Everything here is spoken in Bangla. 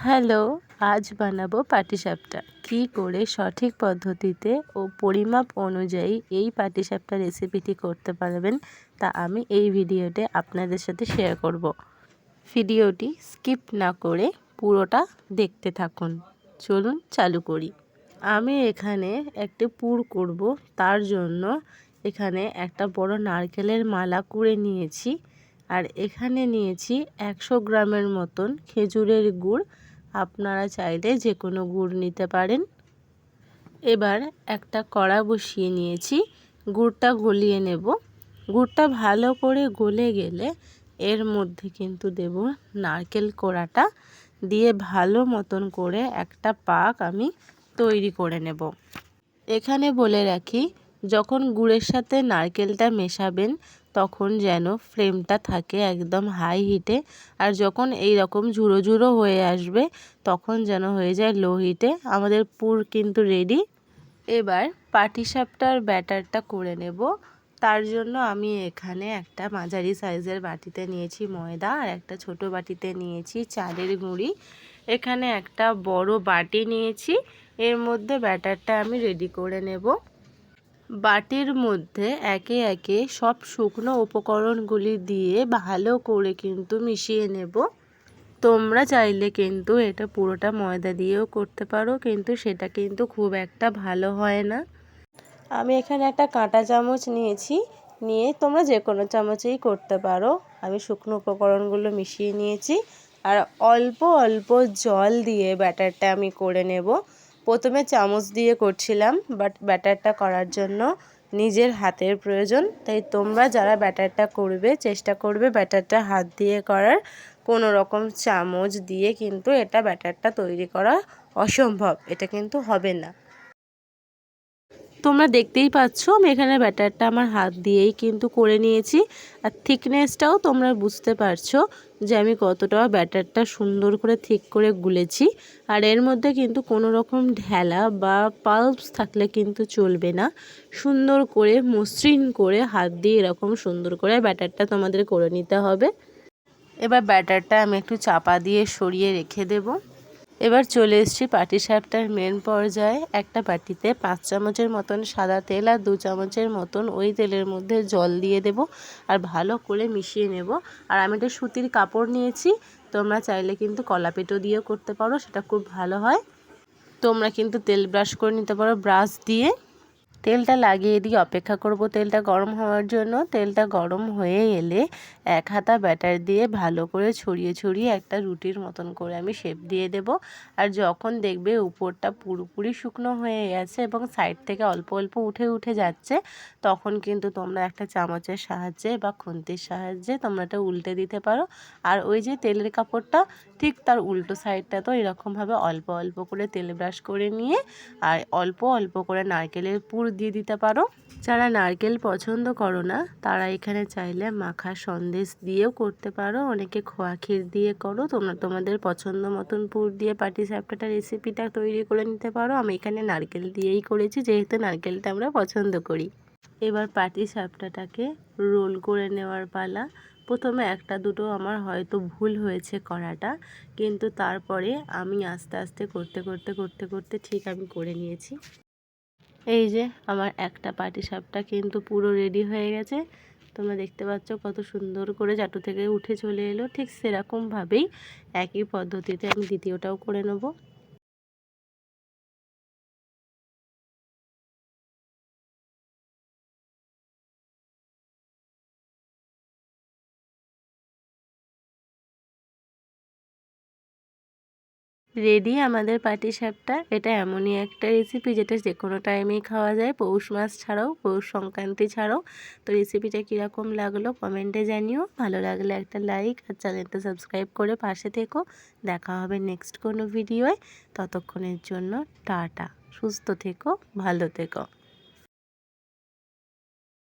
হ্যালো, আজ বানাবো পাটিসাপটা। কী করে সঠিক পদ্ধতিতে ও পরিমাপ অনুযায়ী এই পাটিসাপটা রেসিপিটি করতে পারবেন তা আমি এই ভিডিওতে আপনাদের সাথে শেয়ার করব। ভিডিওটি স্কিপ না করে পুরোটা দেখতে থাকুন। চলুন চালু করি। আমি এখানে একটি পুর করব, তার জন্য এখানে একটা বড় নারকেলের মালা করে নিয়েছি। আর এখানে নিয়েছি 100 গ্রামের মতন খেজুরের গুড়। আপনারা চাইলে যে কোনো গুড় নিতে পারেন। এবার একটা কড়া বসিয়ে নিয়েছি, গুড়টা গলিয়ে নেব। গুড়টা ভালো করে গলে গেলে এর মধ্যে কিন্তু দেব নারকেল কোড়াটা, দিয়ে ভালো মতন করে একটা পাক আমি তৈরি করে নেব। এখানে বলে রাখি, যখন গুড়ের সাথে নারকেলটা মেশাবেন তখন যেন ফ্লেমটা থাকে একদম হাই হিটে, আর যখন এই রকম ঝুড়ো ঝুড়ো হয়ে আসবে তখন যেন হয়ে যায় লো হিটে। আমাদের পুর কিন্তু রেডি। এবার পাটিসাপটার ব্যাটারটা করে নেব। তার জন্য আমি এখানে একটা মাঝারি সাইজের বাটিতে নিয়েছি ময়দা, আর একটা ছোট বাটিতে নিয়েছি চালের গুঁড়ি। এখানে একটা বড় বাটি নিয়েছি, এর মধ্যে ব্যাটারটা আমি রেডি করে নেব। বাটির মধ্যে একে একে সব শুকনো উপকরণগুলি দিয়ে ভালো করে কিন্তু মিশিয়ে নেব। তোমরা চাইলে কিন্তু এটা পুরোটা ময়দা দিয়েও করতে পারো, কিন্তু সেটা কিন্তু খুব একটা ভালো হয় না। আমি এখানে একটা কাঁটা চামচ নিয়েছি, নিয়ে তোমরা যে কোনো চামচেই করতে পারো। আমি শুকনো উপকরণগুলো মিশিয়ে নিয়েছি, আর অল্প অল্প জল দিয়ে ব্যাটারটা আমি করে নেব। প্রথমে চামচ দিয়ে করছিলাম, বাট ব্যাটারটা করার জন্য নিজের হাতের প্রয়োজন। তাই তোমরা যারা ব্যাটারটা করবে চেষ্টা করবে ব্যাটারটা হাত দিয়ে করার। কোনো রকম চামচ দিয়ে কিন্তু এটা ব্যাটারটা তৈরি করা অসম্ভব, এটা কিন্তু হবে না। তোমরা দেখতেই পাচ্ছ আমি এখানে ব্যাটারটা আমার হাত দিয়েই কিন্তু করে নিয়েছি। আর থিকনেসটাও তোমরা বুঝতে পারছো যে আমি কতটা ব্যাটারটা সুন্দর করে ঠিক করে গুলেছি। আর এর মধ্যে কিন্তু কোনো রকম ঢেলা বা পাল্পস থাকলে কিন্তু চলবে না। সুন্দর করে মসৃণ করে হাত দিয়ে এরকম সুন্দর করে ব্যাটারটা তোমাদের করে নিতে হবে। এবার ব্যাটারটা আমি একটু চাপা দিয়ে সরিয়ে রেখে দেব। এবার চলে এসেছি পাটিসাপটার মেন পর্যায়ে। একটা বাটিতে 5 চামচের মতন সাদা তেল আর 2 চামচের মতন ওই তেলের মধ্যে জল দিয়ে দেব, আর ভালো করে মিশিয়ে নেব। আর আমি একটা সুতির কাপড় নিয়েছি, তোমরা চাইলে কিন্তু কলাপিটো দিয়েও করতে পারো, সেটা খুব ভালো হয়। তোমরা কিন্তু তেল ব্রাশ করে নিতে পারো ব্রাশ দিয়ে। তেলটা লাগিয়ে দিয়ে অপেক্ষা করব তেলটা গরম হওয়ার জন্য। তেলটা গরম হয়ে এলে 1 হাতা ব্যাটার দিয়ে ভালো করে ছড়িয়ে ছড়িয়ে একটা রুটির মতন করে আমি শেপ দিয়ে দেব। আর যখন দেখবে উপরটা পুরোপুরি শুকনো হয়ে গেছে এবং সাইড থেকে অল্প অল্প উঠে উঠে যাচ্ছে, তখন কিন্তু তোমরা একটা চামচের সাহায্যে বা খুন্তির সাহায্যে তোমরা এটা উল্টে দিতে পারো। আর ওই যে তেলের কাপড়টা, ঠিক তার উল্টো সাইডটা তো এরকমভাবে অল্প অল্প করে তেল ব্রাশ করে নিয়ে আর অল্প অল্প করে নারকেলের পুর দিয়ে দিতে পারো। যারা নারকেল পছন্দ করো না তারা এখানে চাইলে মাখা সন্দেশ দিয়েও করতে পারো, অনেকে খোয়া ক্ষীর দিয়ে করো। তোমরা তোমাদের পছন্দ মতন পুর দিয়ে পাটিসাপটাটা রেসিপিটা তৈরি করে নিতে পারো। আমি এখানে নারকেল দিয়েই করেছি, যেহেতু নারকেলটা আমরা পছন্দ করি। এবার পাটিসাপটাটাকে রোল করে নেওয়ার পালা। প্রথমে একটা দুটো আমার হয়তো ভুল হয়েছে করাটা, কিন্তু তারপরে আমি আস্তে আস্তে করতে করতে করতে করতে ঠিক আমি করে নিয়েছি। এই যে আমার একটা পাটিসাপটা কিন্তু পুরো রেডি হয়ে গেছে। তোমরা দেখতে পাচ্ছ কত সুন্দর করে চাটু থেকে উঠে চলে এলো। ঠিক সেরকমভাবেই একই পদ্ধতিতে আমি দ্বিতীয়টাও করে নেব। রেডি আমাদের পাটিসাপটা। এটা এমনই একটা রেসিপি যেটা যে কোনো টাইমেই খাওয়া যায়, পৌষ মাস ছাড়াও, পৌষ সংক্রান্তি ছাড়াও। তো রেসিপিটা কীরকম লাগলো কমেন্টে জানিও। ভালো লাগলে একটা লাইক আর চ্যানেলটা সাবস্ক্রাইব করে পাশে থেকো। দেখা হবে নেক্সট কোনো ভিডিওয়। ততক্ষণের জন্য টাটা। সুস্থ থেকো, ভালো থেকো।